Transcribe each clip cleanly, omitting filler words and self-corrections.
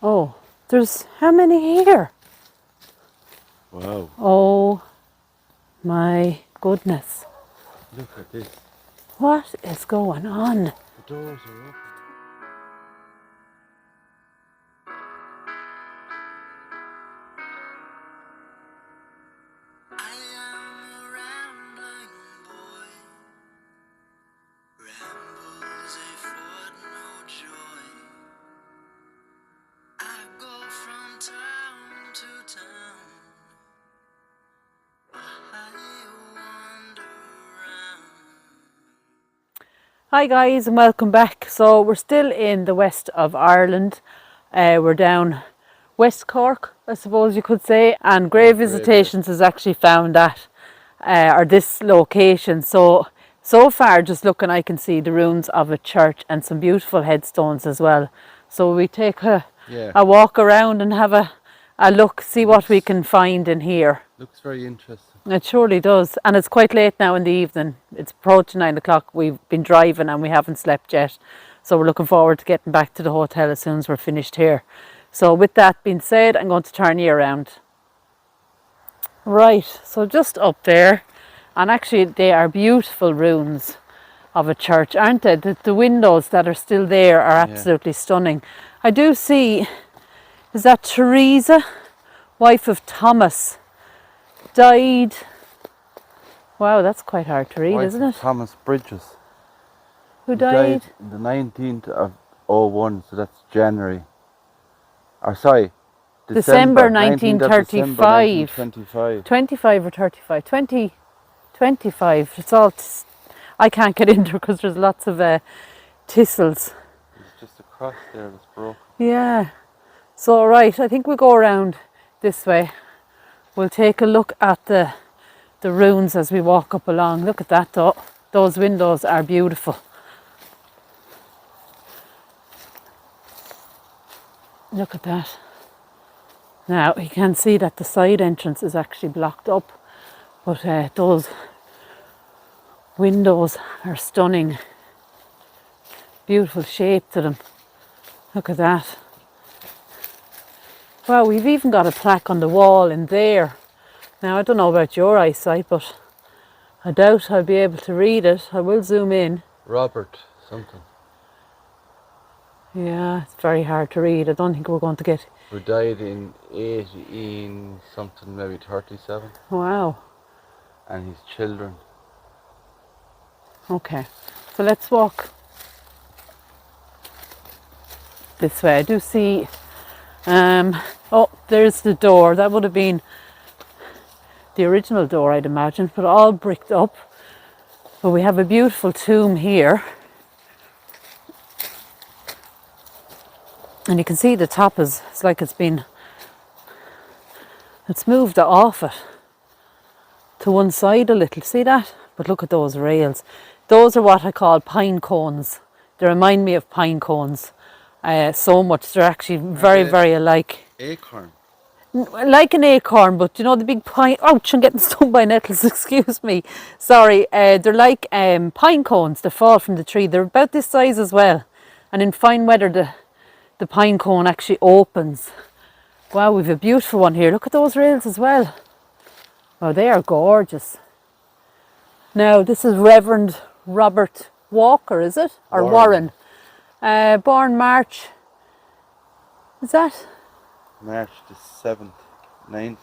Oh, there's how many here? Wow. Oh my goodness. Look at this. What is going on? The doors are open. Hi guys and welcome back. So we're still in the west of Ireland. We're down West Cork, I suppose you could say, and Grave Visitations has actually found that or this location. So far just looking, I can see the ruins of a church and some beautiful headstones as well. So we take a walk around and have a look, see what we can find in here. Looks very interesting. It surely does, and it's quite late now in the evening. It's approaching 9 o'clock. We've been driving and we haven't slept yet, so we're looking forward to getting back to the hotel as soon as we're finished here. So with that being said, I'm going to turn you around. Right, so just up there, and actually they are beautiful ruins of a church, aren't they? The windows that are still there are absolutely stunning. I do see, is that Teresa, wife of Thomas? Died. Wow, that's quite hard to read, isn't it? Thomas Bridges. Who died? The 19th of 01, so that's January. Or sorry, December 1935. 25 or 35? 25. It's all, I can't get into it because there's lots of thistles. There's just a cross there that's broken. Yeah. So right, I think we'll go around this way. We'll take a look at the ruins as we walk up along. Look at that though. Those windows are beautiful. Look at that. Now you can see that the side entrance is actually blocked up, but those windows are stunning. Beautiful shape to them. Look at that. Well, we've even got a plaque on the wall in there. Now, I don't know about your eyesight, but I doubt I'll be able to read it. I will zoom in. Robert something. Yeah, it's very hard to read. I don't think we're going to get... Who died in 18 something, maybe 37. Wow. And his children. Okay, so let's walk this way. I do see... oh, there's the door. That would have been the original door, I'd imagine, but all bricked up. But we have a beautiful tomb here. And you can see the top is, it's like it's moved off it to one side a little. See that? But look at those rails. Those are what I call pine cones. They remind me of pine cones. So much. They're actually very, very alike. Acorn. Like an acorn, but you know the big pine... Ouch, I'm getting stung by nettles, excuse me. Sorry. They're like pine cones that fall from the tree. They're about this size as well. And in fine weather, the pine cone actually opens. Wow, we've a beautiful one here. Look at those rails as well. Wow, they are gorgeous. Now, this is Reverend Robert Walker, is it? Or Warren. Born March, is that? March the 7th, 9th.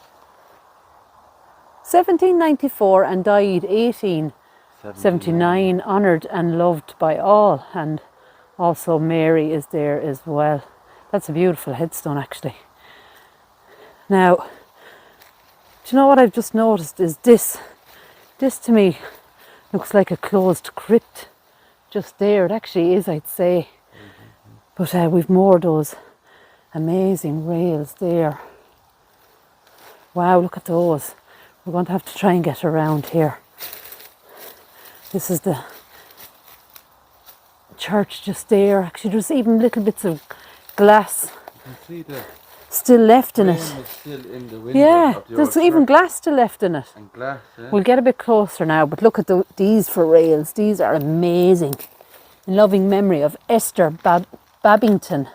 1794 and died 1879, honoured and loved by all. And also Mary is there as well. That's a beautiful headstone actually. Now, do you know what I've just noticed is this to me looks like a closed crypt just there. It actually is, I'd say. But we've more of those amazing rails there. Wow, look at those. We're going to have to try and get around here. This is the church just there. Actually, there's even little bits of glass still left in it. Still in the window. Yeah, there's even glass still left in it. And glass, yeah. We'll get a bit closer now, but look at these for rails. These are amazing. In loving memory of Esther Babington.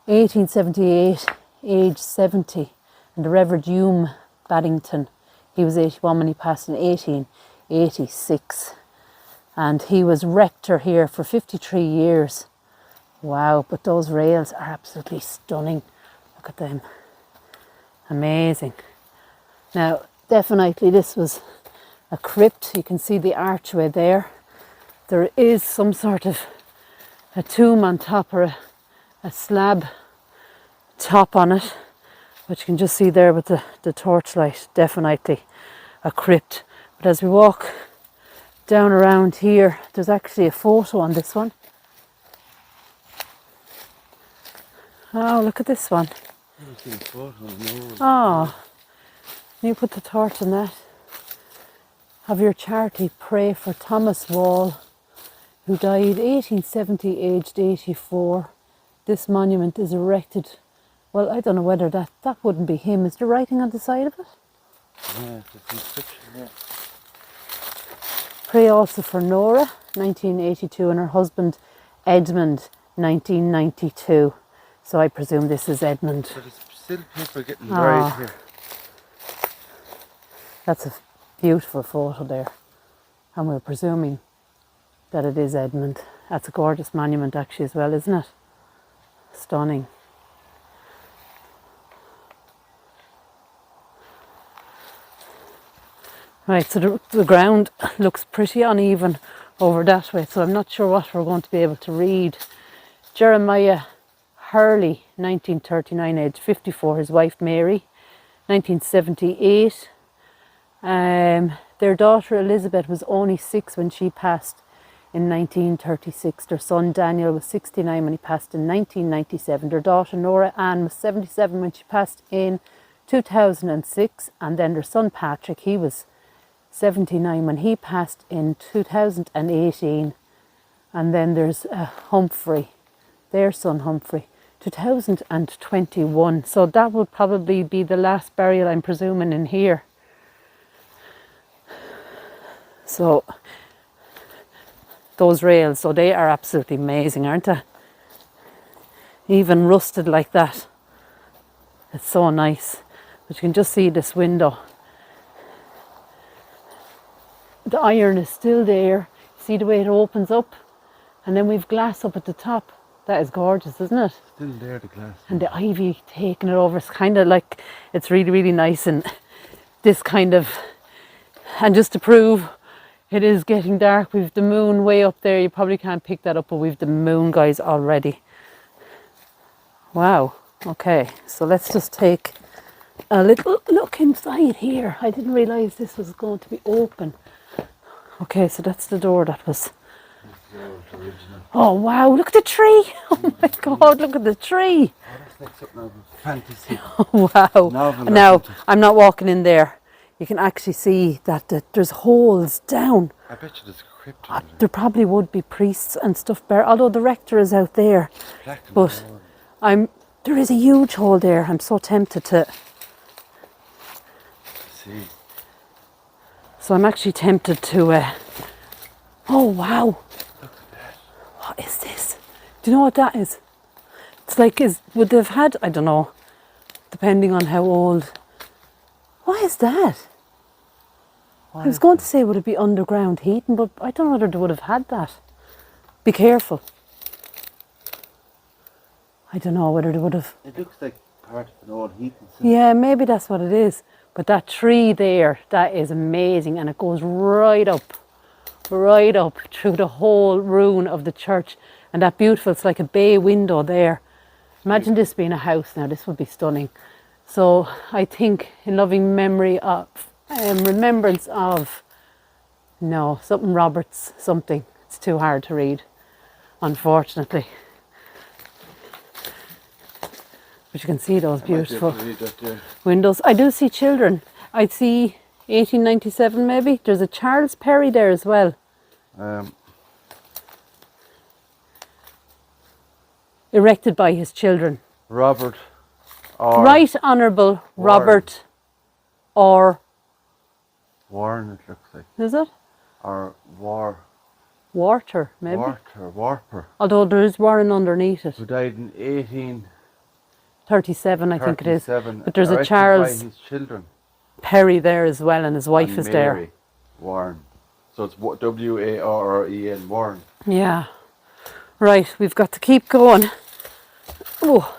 1878, age 70. And the Reverend Hume Baddington, he was 81 when he passed in 1886. And he was rector here for 53 years. Wow, but those rails are absolutely stunning. Look at them. Amazing. Now, definitely this was a crypt. You can see the archway there. There is some sort of a tomb on top, or a slab top on it, but you can just see there with the torchlight. Definitely a crypt. But as we walk down around here, there's actually a photo on this one. Oh, look at this one. Oh, you put the torch on that. Have your charity pray for Thomas Wall, who died 1870, aged 84. This monument is erected. Well, I don't know whether that wouldn't be him. Is there writing on the side of it? Yeah, it's inscription, yeah. Pray also for Nora, 1982, and her husband, Edmund, 1992. So I presume this is Edmund. But there's still people getting buried here. That's a beautiful photo there. And we're presuming that it is Edmund. That's a gorgeous monument actually as well, isn't it? Stunning. Right, so the ground looks pretty uneven over that way, so I'm not sure what we're going to be able to read. Jeremiah Hurley, 1939, age 54, his wife Mary, 1978. Their daughter Elizabeth was only 6 when she passed in 1936. Their son Daniel was 69 when he passed in 1997. Their daughter Nora Ann was 77 when she passed in 2006. And then their son Patrick, he was 79 when he passed in 2018. And then there's Humphrey, their son Humphrey, 2021. So that would probably be the last burial, I'm presuming, in here. So those rails, so they are absolutely amazing, aren't they? Even rusted like that. It's so nice. But you can just see this window. The iron is still there. See the way it opens up? And then we've glass up at the top. That is gorgeous, isn't it? Still there, the glass. And the ivy taking it over. It's kind of like, it's really, really nice. And this kind of, and just to prove it is getting dark, we've the moon way up there. You probably can't pick that up, but we've the moon, guys, already. Wow. Okay, so let's just take a little look inside here. I didn't realise this was going to be open. Okay, so that's the door that was... Oh wow, look at the tree! Oh my god, look at the tree! Oh, that's like something out of fantasy. Oh wow. Now, I'm not walking in there. You can actually see that there's holes down. I bet you there's a crypt. There probably would be priests and stuff there, although the rector is out there. But there is a huge hole there. I'm so tempted to... See. So I'm actually tempted to... Oh wow! Look at that. What is this? Do you know what that is? It's like, would they have had, I don't know, depending on how old. What is that? I was going to say, would it be underground heating, but I don't know whether they would have had that. Be careful. I don't know whether they would have. It looks like part of an old heating system. Yeah, maybe that's what it is. But that tree there, that is amazing, and it goes right up through the whole ruin of the church. And that beautiful, it's like a bay window there. Imagine this being a house now, this would be stunning. So I think in loving memory of, remembrance of, no, something Roberts, something. It's too hard to read, unfortunately. But you can see those beautiful windows. I do see children. I'd see 1897 maybe. There's a Charles Perry there as well. Erected by his children. Robert. Right Honourable Robert or... Warren, it looks like. Is it? Or Warter, maybe. Warper. Although there is Warren underneath it. Who died in 18... 37, I think it is. 37, But there's a erected Charles by his children. Perry there as well, and his wife And is there. Mary Warren. So it's Warren, Warren. Yeah. Right, we've got to keep going. Oh,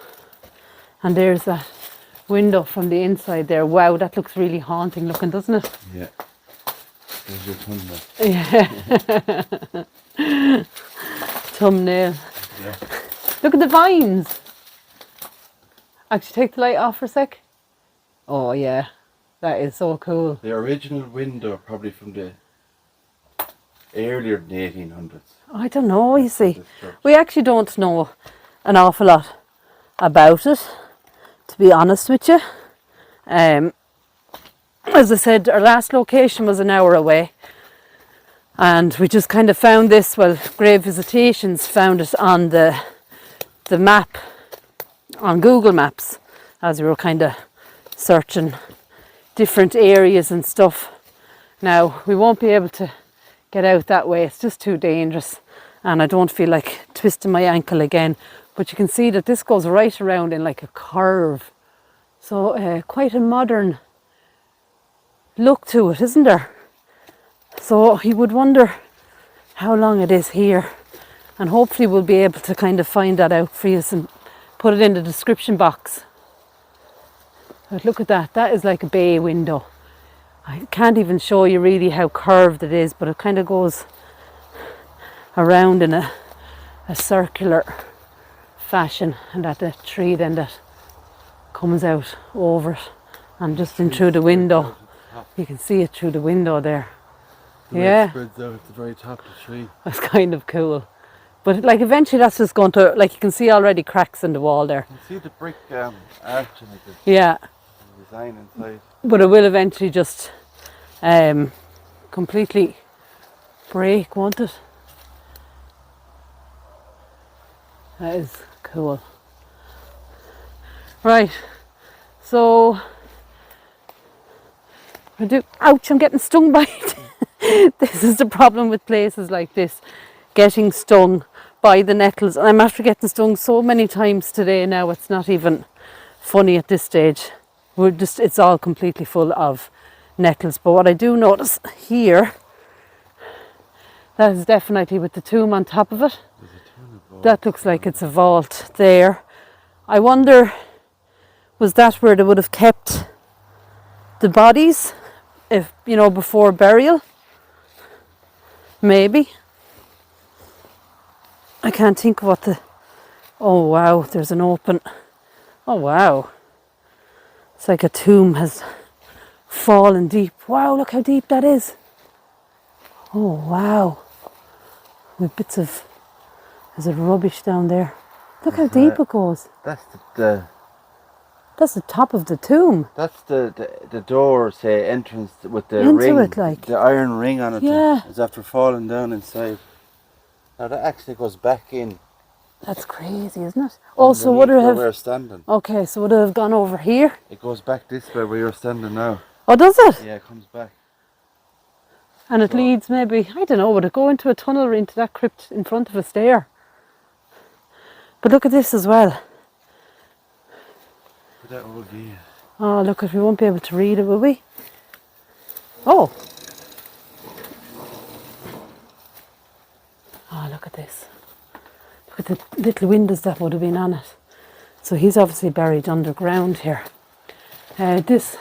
and there's that window from the inside there. Wow, that looks really haunting looking, doesn't it? Yeah. There's your thumbnail. Yeah. Thumbnail. Yeah. Look at the vines. Actually, take the light off for a sec. Oh yeah, that is so cool. The original window probably from the earlier than the 1800s. I don't know, you see. We actually don't know an awful lot about it, to be honest with you. As I said, our last location was an hour away. And we just kind of found this, well, Grave Visitations found it on the map, on Google Maps, as we were kind of searching different areas and stuff. Now, we won't be able to get out that way, it's just too dangerous. And I don't feel like twisting my ankle again. But you can see that this goes right around in like a curve. So quite a modern look to it, isn't there? So you would wonder how long it is here. And hopefully we'll be able to kind of find that out for you and put it in the description box. But look at that, that is like a bay window. I can't even show you really how curved it is, but it kind of goes around in a circular fashion, and that the tree then that comes out over it and just in through the window. You can see it through the window there. The spreads out at the very top of the tree. That's kind of cool. But like eventually that's just going to, like you can see already cracks in the wall there. You can see the brick arch in it. Yeah. The design inside. But it will eventually just completely break, won't it? That is cool. Right, so ouch, I'm getting stung by it. This is the problem with places like this, getting stung by the nettles. And I'm after getting stung so many times today now, it's not even funny at this stage. It's all completely full of nettles. But what I do notice here, that is definitely with the tomb on top of it. That looks like it's a vault there. I wonder, was that where they would have kept the bodies, if you know, before burial? Maybe. I can't think of what the... Oh wow, there's an open... Oh wow. It's like a tomb has fallen deep. Wow, look how deep that is. Oh wow. With bits of... Is it rubbish down there? Look how deep it goes. That's That's the top of the tomb. That's the door, say, entrance with the Into ring. it, like. The iron ring on it. Yeah. Is after falling down inside. Now that actually goes back in. That's crazy, isn't it? Oh, so would it have... Where we're standing. Okay, so would it have gone over here? It goes back this way where you're standing now. Oh, does it? Yeah, it comes back. And it leads maybe, I don't know, would it go into a tunnel or into that crypt in front of us there? But look at this as well. That old gate. Oh, look, we won't be able to read it, will we? Oh. Oh, look at this. Look at the little windows that would have been on it. So he's obviously buried underground here. This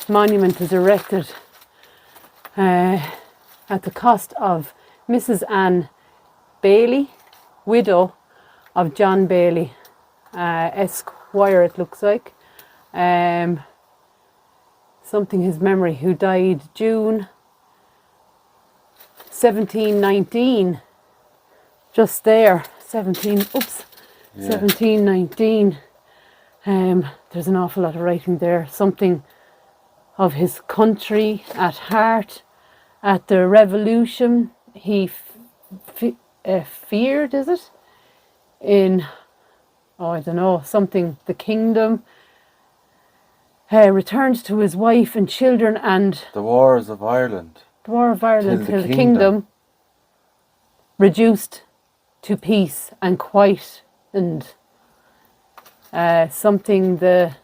monument is erected at the cost of Mrs. Anne Bailey, widow of John Bailey, Esquire it looks like. Something his memory, who died June 1719. Just there, 1719. There's an awful lot of writing there. Something of his country at heart. At the revolution, he feared, is it? In, oh, I don't know, something, the kingdom. Returned to his wife and children and... The Wars of Ireland. The War of Ireland till the kingdom reduced to peace and quiet, and something then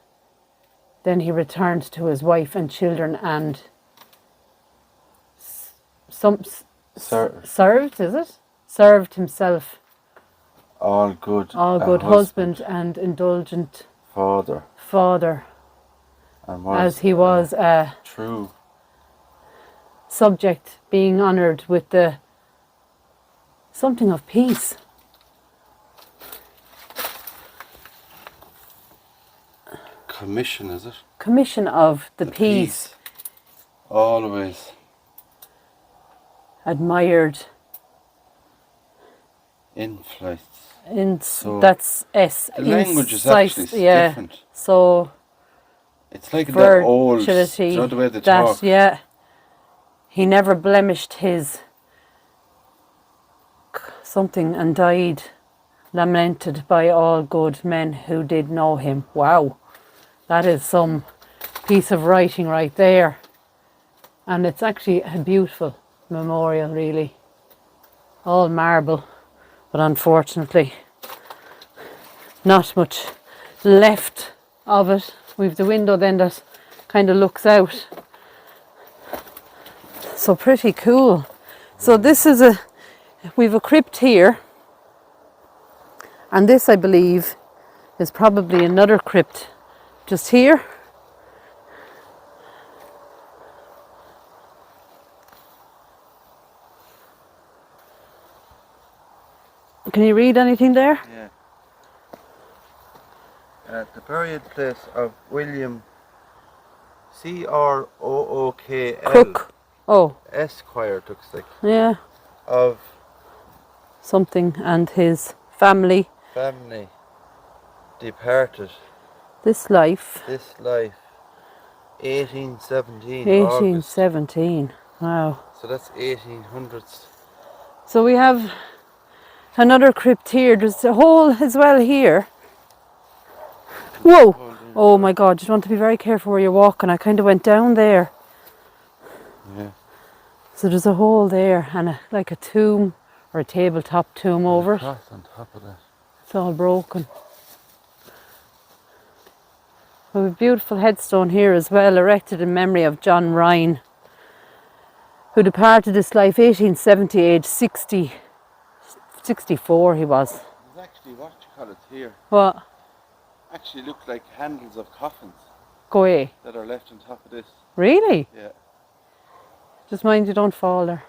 he returned to his wife and children and served, is it? Served himself. All good husband and indulgent father. And as he was true subject, being honoured with the something of peace. Commission, is it? Commission of the peace. Always. Admired. Influenced. That's S. The language is actually different. So it's like that old, the way they talk. Yeah. He never blemished his something and died lamented by all good men who did know him. Wow. That is some piece of writing right there. And it's actually a beautiful memorial, really. All marble, but unfortunately not much left of it. We've the window then that kind of looks out. So pretty cool. So this is we've a crypt here. And this, I believe, is probably another crypt just here. Can you read anything there? Yeah. The burial place of William Crookl. Cook. Oh. Esquire, looks like. Yeah. Of something and his family. Departed. This life. 1817. 1817. Wow. So that's 1800s. So we have another crypt here. There's a hole as well here. Whoa! Oh my God, you want to be very careful where you're walking. I kind of went down there. Yeah. So there's a hole there and like a tomb or a tabletop tomb over it. On top of that. It's all broken. We have a beautiful headstone here as well, erected in memory of John Ryan, who departed this life 1870, age 64 he was. There's actually, what you call it here? What? Actually look like handles of coffins. Go away. That are left on top of this. Really? Yeah. Just mind you don't fall there.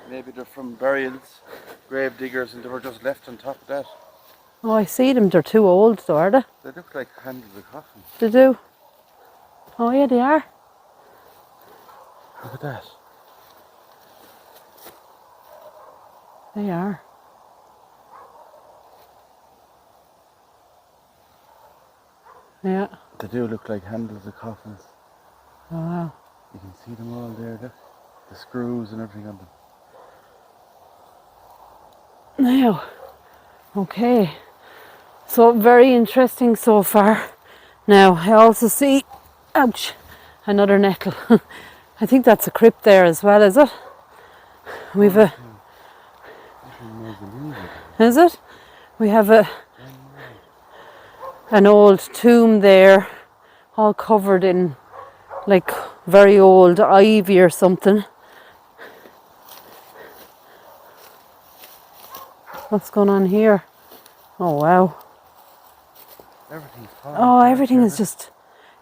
Maybe they're from burials, grave diggers, and they were just left on top of that. Oh, I see them. They're too old though, are they? They look like handles of coffins. They do. Oh yeah, they are. Look at that. They are. Yeah. They do look like handles of coffins. Oh wow. You can see them all there, look. The screws and everything on them. Now, okay. So very interesting so far. Now I also see, ouch, another nettle. I think that's a crypt there as well, is it? We've a, is it? We have an old tomb there, all covered in like very old ivy or something. What's going on here? Oh wow. Everything's everything is just,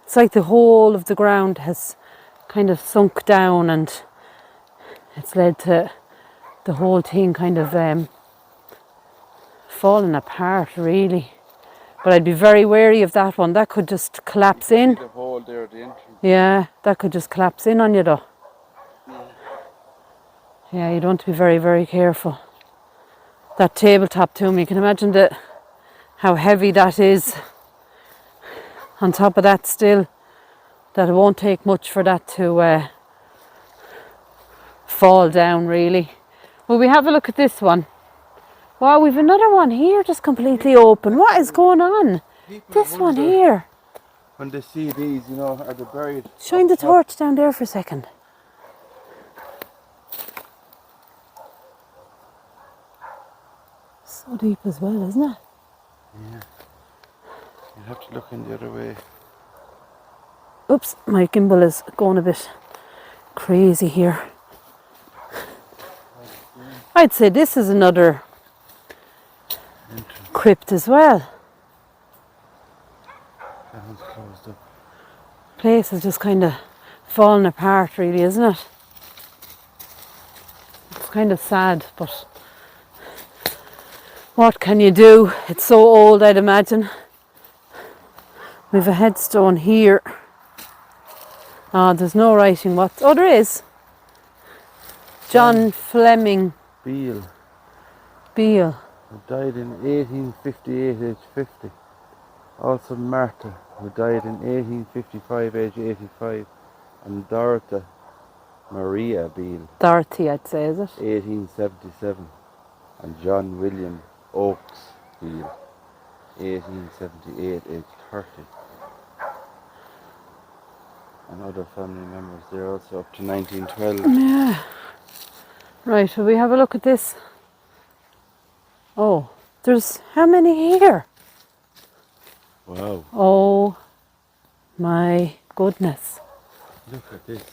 it's like the whole of the ground has kind of sunk down and it's led to the whole thing kind of falling apart really. But I'd be very wary of that one. That could just collapse in. The hole there at the entrance. Yeah, that could just collapse in on you though. Yeah, you'd want to be very, very careful. That tabletop tomb, you can imagine how heavy that is. On top of that still, that it won't take much for that to fall down really. Will we have a look at this one? Wow, we've another one here just completely open. What is going on? This one here. When they see these, you know, are they buried? Shine the torch down there for a second. So deep as well, isn't it? Yeah. have to look in the other way. Oops, my gimbal is going a bit crazy here. I'd say this is another crypt as well. That one's closed up. Place is just kind of falling apart, really, isn't it? It's kind of sad, but what can you do? It's so old, I'd imagine. We've a headstone here. Oh, there's no writing what. Oh, there is. John Fleming Beale. Beale. Who died in 1858, age 50. Also Martha, who died in 1855, age 85. And Dorothy Maria Beale. Dorothy, I'd say, is it? 1877. And John William Oakes Beale, 1878, age 30. And other family members there also up to 1912. Yeah. Right, will we have a look at this? Oh, there's how many here? Wow. Oh my goodness. Look at this.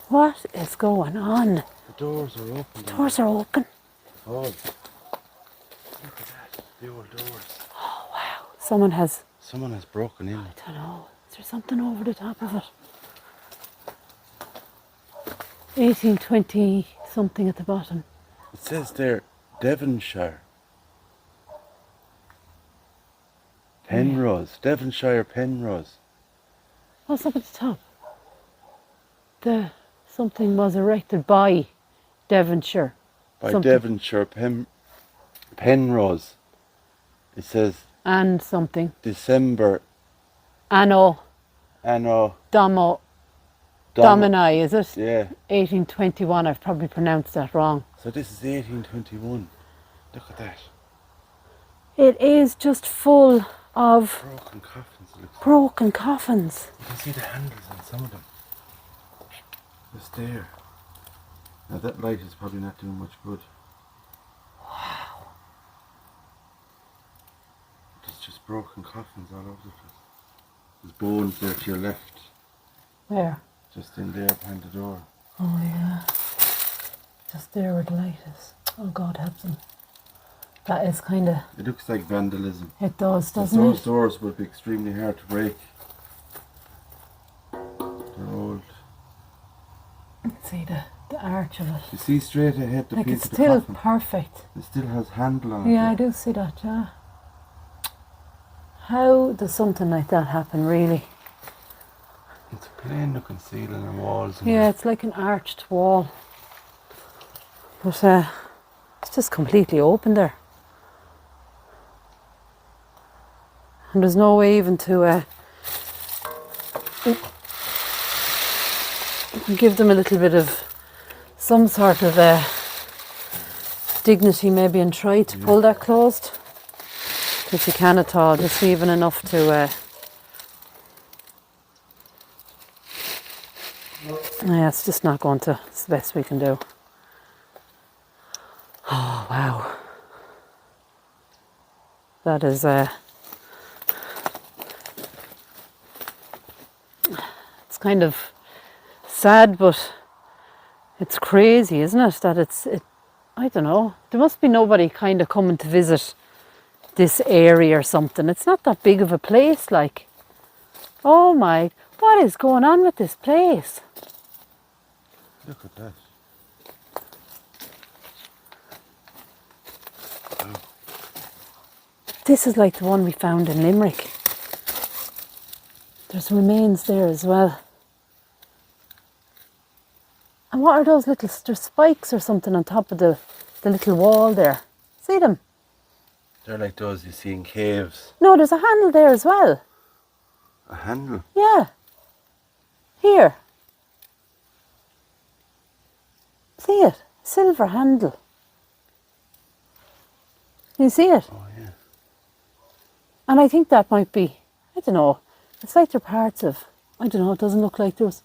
What is going on? The doors are open. Doors are open. Oh. Look at that. The old doors. Oh wow. Someone has broken in. I don't know. Is there something over the top of it? 1820 something at the bottom. It says there, Devonshire. Penrose. Devonshire Penrose. What's up at the top? Something was erected by Devonshire. By something. Devonshire Penrose. It says And something. December Anno Domini, is it? Yeah. 1821, I've probably pronounced that wrong. So this is 1821. Look at that. It is just full of Broken coffins. It looks broken coffins. You can see the handles on some of them. Just there. Now that light is probably not doing much good. Wow. There's just broken coffins all over the place. There's bones there to your left. Where? Just in there behind the door. Oh yeah. Just there where the light is. Oh God help them. That is kind of... It looks like vandalism. It does, doesn't Those it? doors would be extremely hard to break. They're old. You can see the arch of it. You see straight ahead the Like piece it's of the still coffin. perfect. It still has handle on it. Yeah, I do see that, yeah. How does something like that happen, really? It's a plain looking ceiling and walls. And Yeah, it's like an arched wall. But it's just completely open there. And there's no way even to give them a little bit of some sort of dignity maybe and try to pull that closed. If you can at all, just even enough to... yeah, it's just not going to... It's the best we can do. Oh, wow. That is... it's kind of sad, but it's crazy, isn't it? That I don't know. There must be nobody kind of coming to visit this area or something. It's not that big of a place, like. Oh my, what is going on with this place? Look at that. Oh. This is like the one we found in Limerick. There's remains there as well. And what are those little, there's spikes or something on top of the little wall there. See them? They're like those you see in caves. No, there's a handle there as well. A handle? Yeah. Here. See it? Silver handle. You see it? Oh yeah. And I think that might be, I don't know, it's like they're parts of, I don't know, it doesn't look like there's...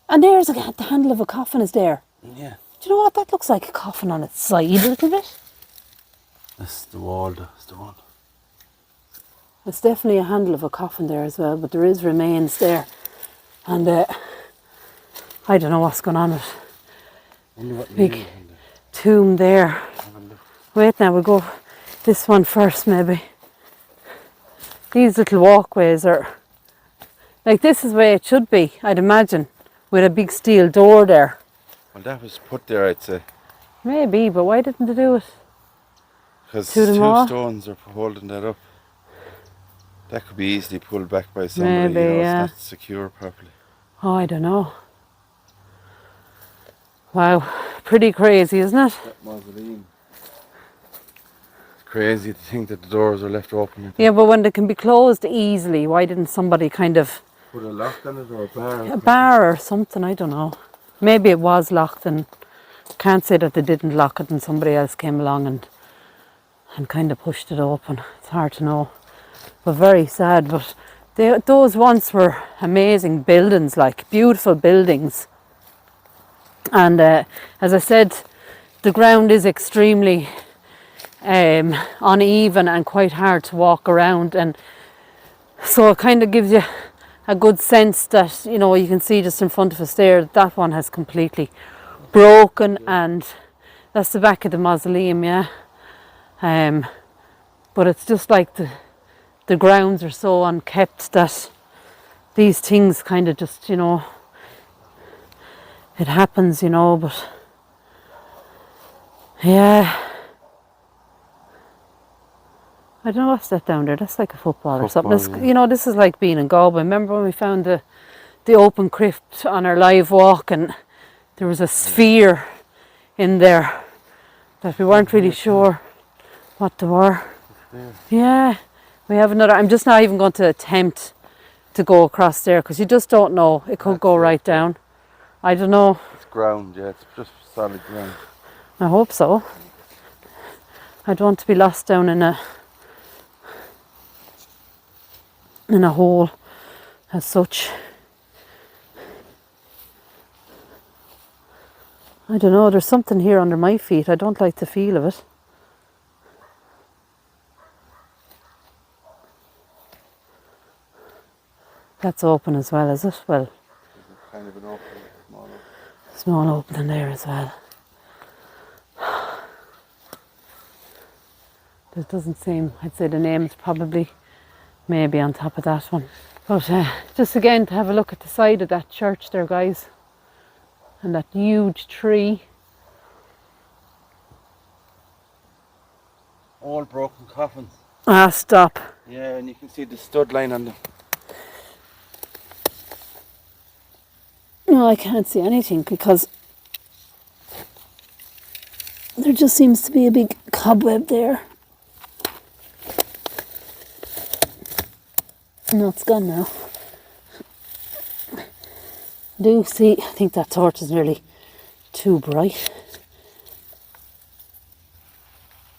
And there's the handle of a coffin is there. Yeah. Do you know what? That looks like a coffin on its side a little bit. That's the wall, that's the one. It's definitely a handle of a coffin there as well, but there is remains there. And I don't know what's going on with big tomb there. Wait now, we'll go this one first maybe. These little walkways are, like this is where it should be, I'd imagine, with a big steel door there. Well, that was put there, I'd say. Maybe, but why didn't they do it? Because To two them all? stones are holding that up. That could be easily pulled back by somebody, Maybe, yeah. It's not secure properly. Oh, I don't know. Wow, pretty crazy, isn't it? That mausoleum. It's crazy to think that the doors are left open. Yeah, but when they can be closed easily, why didn't somebody kind of... Put a lock on it or a bar? A bar or something, I don't know. Maybe it was locked and can't say that they didn't lock it and somebody else came along and kind of pushed it open. It's hard to know. But very sad. But those once were amazing buildings, like beautiful buildings. And as I said, the ground is extremely uneven and quite hard to walk around. And so it kind of gives you a good sense that, you know, you can see just in front of us there, that one has completely broken, and that's the back of the mausoleum, yeah. But it's just like the grounds are so unkept that these things kind of just, you know, it happens, you know, but yeah. I don't know what's that down there. That's like a football or something. It's, Yeah. you know, this is like being in Galway. Remember when we found the open crypt on our live walk, and there was a sphere in there that we weren't really sure what they were. Yeah, we have another. I'm just not even going to attempt to go across there because you just don't know. It could go right down. I don't know. It's ground, yeah. It's just solid ground. I hope so. I don't want to be lost down in a hole as such. I don't know, there's something here under my feet. I don't like the feel of it. That's open as well, is it? Well, There's kind of an opening, small opening there as well. There doesn't seem, I'd say the name's probably maybe on top of that one. But just again to have a look at the side of that church there, guys. And that huge tree. All broken coffins. Ah, stop. Yeah, and you can see the stud line on them. No, I can't see anything because there just seems to be a big cobweb there. No, it's gone now. Do see, I think that torch is nearly too bright.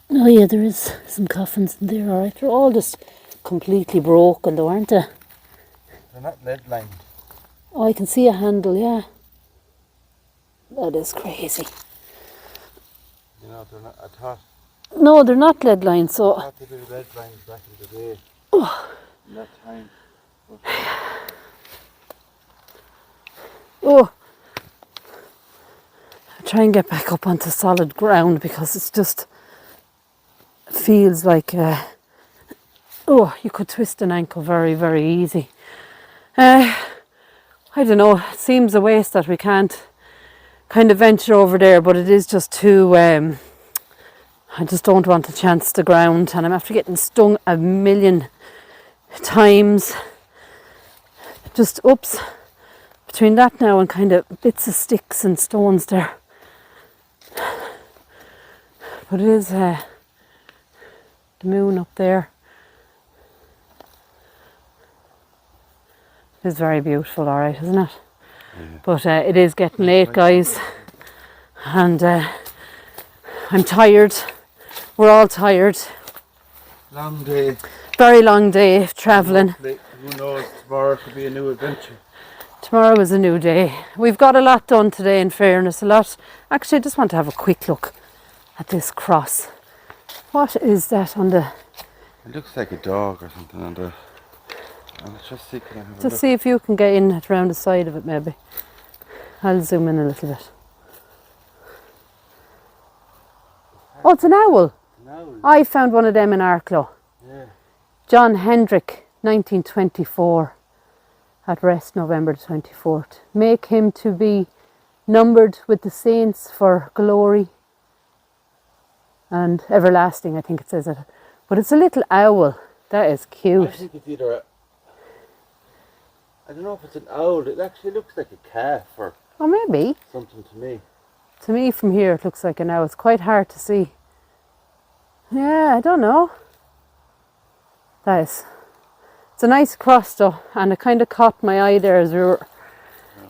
Oh yeah, there is some coffins in there, alright. They're all just completely broken though, aren't they? They're not lead lined. Oh, I can see a handle, yeah. That is crazy. You know, they're not, I thought No, they're not lead lined, so... they do lead lines back in the day. Oh. In that time. But Oh, I try and get back up onto solid ground because it's just feels like oh, you could twist an ankle very, very easy. I don't know, it seems a waste that we can't kind of venture over there, but it is just too I just don't want to chance the ground, and I'm after getting stung a million times. Just oops. Between that now and kind of bits of sticks and stones there. But it is the moon up there. It is very beautiful, alright, isn't it? yeah. But it is getting late, guys. And I'm tired. We're all tired. Long day. Very long day of travelling. Hopefully, who knows, tomorrow could be a new adventure. Tomorrow is a new day. We've got a lot done today, in fairness, a lot. Actually, I just want to have a quick look at this cross. What is that on the It looks like a dog or something on the. Let's just see, can I have a Just look? see if you can get in around the side of it maybe. I'll zoom in a little bit. Oh, it's an owl. No. I found one of them in Arklow. Yeah. John Hendrick, 1924. At rest November the 24th. Make him to be numbered with the saints for glory and everlasting, I think it says it. But it's a little owl. That is I cute. think it's either a. I don't know if it's an owl. It actually looks like a calf or Oh, maybe. something to me. To me from here it looks like an owl. It's quite hard to see. Yeah, I don't know. That is. It's a nice cross though, and it kind of caught my eye there as we were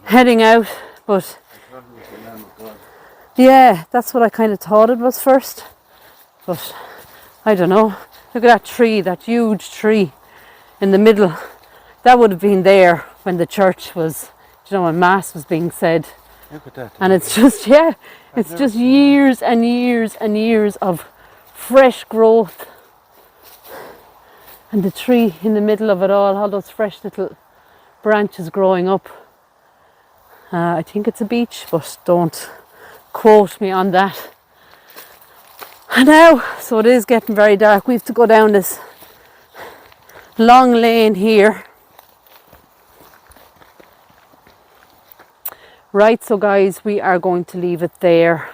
heading out. But yeah, that's what I kind of thought it was first. But I don't know. Look at that tree, that huge tree in the middle. That would have been there when the church was, when Mass was being said. Look at that. And it's just, yeah, it's just years and years and years of fresh growth. And the tree in the middle of it all those fresh little branches growing up. I think it's a beech, but don't quote me on that. And now, so it is getting very dark. We have to go down this long lane here. Right, so guys, we are going to leave it there.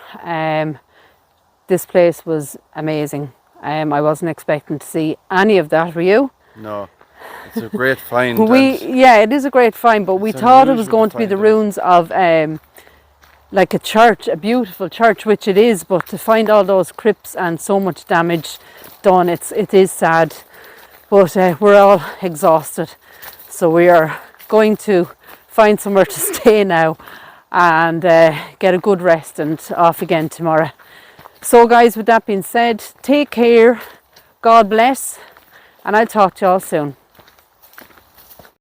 This place was amazing. I wasn't expecting to see any of that, were you? No, it's a great find. Yeah, it is a great find, but we thought it was going to be the ruins of like a church, a beautiful church, which it is, but to find all those crypts and so much damage done, it is sad. But we're all exhausted, so we are going to find somewhere to stay now and get a good rest and off again tomorrow. So guys, with that being said, take care, God bless, and I'll talk to you all soon.